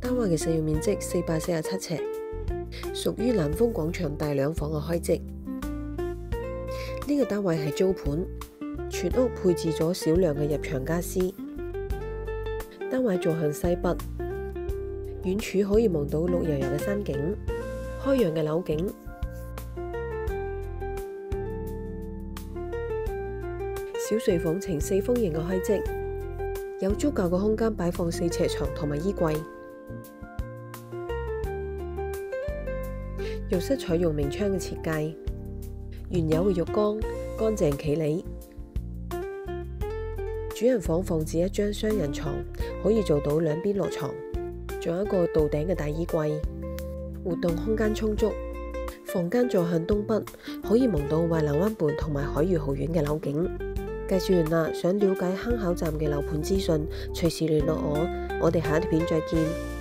單位嘅使用面積447尺，屬於南豐廣場大兩房嘅開則。呢個單位係租盤，全屋配置咗少量嘅入牆家私。單位坐向西北，遠處可以望到綠油油嘅山景、開揚嘅樓景。小睡房呈四方形嘅開則，有足夠嘅空間擺放4尺床同埋衣櫃。浴室採用明窗嘅設計，原有嘅浴缸乾淨企理。主人房放置一張雙人床，可以做到兩邊落床，仲有一個到頂嘅大衣櫃，活動空間充足。房間坐向東北，可以望到蔚藍灣畔同埋海悅豪苑嘅樓景。介紹完啦，想了解坑口站嘅樓盤資訊，隨時聯絡我。我哋下一片再見。